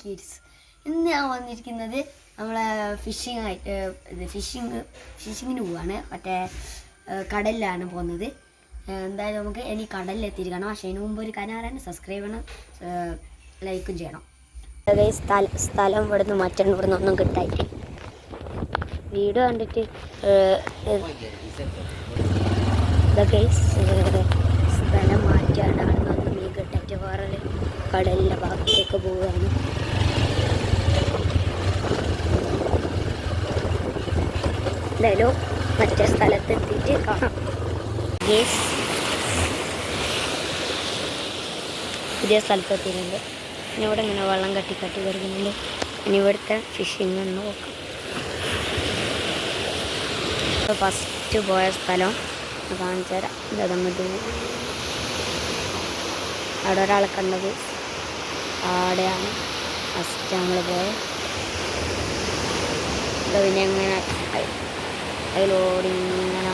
Kids. ഇന്ന് ഞാൻ വന്നിരിക്കുന്നത് നമ്മളെ ഫിഷിങ്ങിന് പോവാണ്. മറ്റേ കടലിലാണ് പോകുന്നത്. എന്തായാലും നമുക്ക് ഇനി കടലിലെത്തിയിരിക്കണം. പക്ഷേ അതിന് മുമ്പ് ഒരു കനാറാണ്. സബ്സ്ക്രൈബ് ചെയ്യണം, ലൈക്കും ചെയ്യണം. സ്ഥലം ഇവിടുന്ന് മാറ്റണം. ഇവിടുന്ന് ഒന്നും കിട്ടായിട്ട് വീഡിയോ കണ്ടിട്ട് ഇതൊക്കെ സ്ഥലം മാറ്റിയാണ്. അവിടുന്ന് മീൻ കിട്ടായിട്ട് വേറെ കടലിൻ്റെ ഭാഗത്തേക്ക് പോവുകയാണ്. എന്തായാലും മറ്റേ സ്ഥലത്തെത്തിയിട്ട് കാണാം. പുതിയ സ്ഥലത്തെത്തിയിട്ടുണ്ട്. പിന്നെ ഇവിടെ ഇങ്ങനെ വെള്ളം കട്ടി കിടക്കുന്നുണ്ട്. ഇനി ഇവിടുത്തെ ഫിഷിങ് ഒന്ന് നോക്കാം. ഫസ്റ്റ് പോയ സ്ഥലം കാണിച്ചു തരാം. ഇതങ്ങോട്ട് അവിടെ ഒരാളെ കണ്ടത് അവിടെയാണ് ഫസ്റ്റ് നമ്മൾ പോയത്. പിന്നെ എങ്ങനെ അതിലോടി ഇങ്ങനെ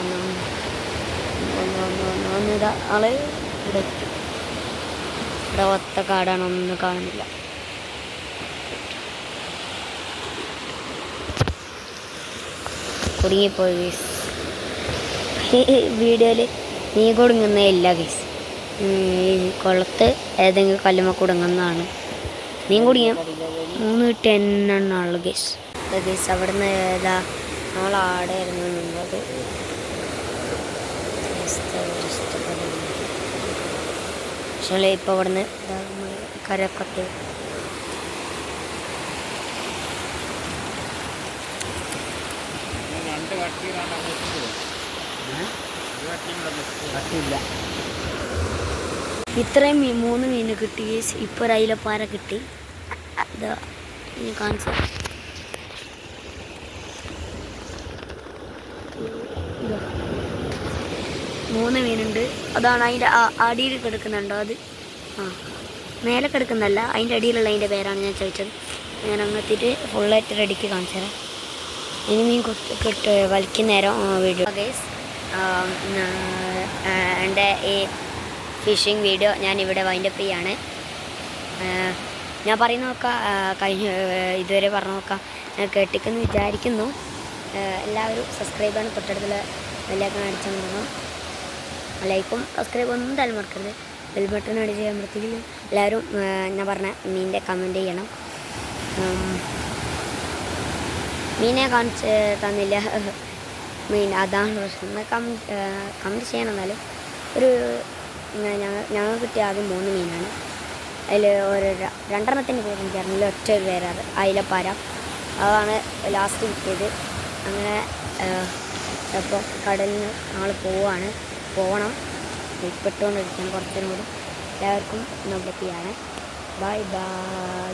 ഒന്നിതാ ആള് ഇവിടെ എത്തി. ഇവിടെ ഒത്ത കാടാണ്, ഒന്നും കാണുന്നില്ല. കുടുങ്ങിപ്പോയി ഗൈസ്. വീഡിയോയിൽ നീ കൊടുങ്ങുന്നേ ഇല്ല ഗൈസ്. ഈ കുളത്ത് ഏതെങ്കിലും കല്ലുമ്മ കുടുങ്ങുന്നതാണ്. നീ കുടുങ്ങിയ 3 10 ഗൈസ്. ഗൈസ് അവിടുന്ന് ഏതാ നമ്മളാടെയായിരുന്നു നിന്നത്. പക്ഷേ ഇപ്പോൾ ഇവിടുന്ന് കരക്കൊത്തി ഇത്രയും 3 മീൻ കിട്ടി. ഇപ്പോൾ ഒരു അയിലപ്പാര കിട്ടി. ഇതാ കാണിച്ച 3 മീനുണ്ട്. അതാണ് അതിൻ്റെ അടിയിൽ കിടക്കുന്നുണ്ടോ? അത് മേലെ കിടക്കുന്നതല്ല, അതിൻ്റെ അടിയിലുള്ള അതിൻ്റെ പേരാണ് ഞാൻ ചോദിച്ചത്. ഞാൻ അങ്ങെത്തിയിട്ട് ഫുള്ളായിട്ട് റെഡിക്ക് കാണിച്ചു തരാം. ഇനി മീൻ വലിക്കുന്നേരം വീഡിയോ ഗൈസ്. എൻ്റെ ഈ ഫിഷിംഗ് വീഡിയോ ഞാൻ ഇവിടെ വൈൻഡപ്പ് ചെയ്യാണ്. ഞാൻ പറയുന്ന നോക്കാം, ഇതുവരെ പറഞ്ഞു നോക്കാം, ഞാൻ കേട്ടിക്കെന്ന് വിചാരിക്കുന്നു. എല്ലാവരും സബ്സ്ക്രൈബാണ്, തൊട്ടടുത്തുള്ള ബെല്ലൈക്കൺ അടിച്ചു കൊടുക്കണം. ലൈക്കും സബ്സ്ക്രൈബ് ഒന്നും എന്തായാലും മറക്കരുത്. ബെൽ ബട്ടൺ അടിച്ച് ചെയ്യുമ്പോഴത്തേക്കും എല്ലാവരും ഞാൻ പറഞ്ഞ മീനിൻ്റെ കമൻറ്റ് ചെയ്യണം. മീനെ കാണിച്ച് തന്നില്ല, മീൻ അതാണ് പ്രശ്നം. കമൻറ്റ് ചെയ്യണം. എന്നാലും ഒരു ഞങ്ങൾ കിട്ടിയ ആദ്യം 3 മീനാണ്. അതിൽ ഒരു 2 പേര് എനിക്കറിയില്ല, ഒറ്റ പേരാണ് അയിലപ്പാര. അതാണ് ലാസ്റ്റ് കിട്ടിയത്. അങ്ങനെ അപ്പോൾ കടലിന് ഞങ്ങൾ പോവണം. ഇപ്പെട്ടുകൊണ്ടിരിക്കുകയാണ് കുറച്ചേരം കൂടി. എല്ലാവർക്കും നമ്പത്തിയാണ്. Bye bye.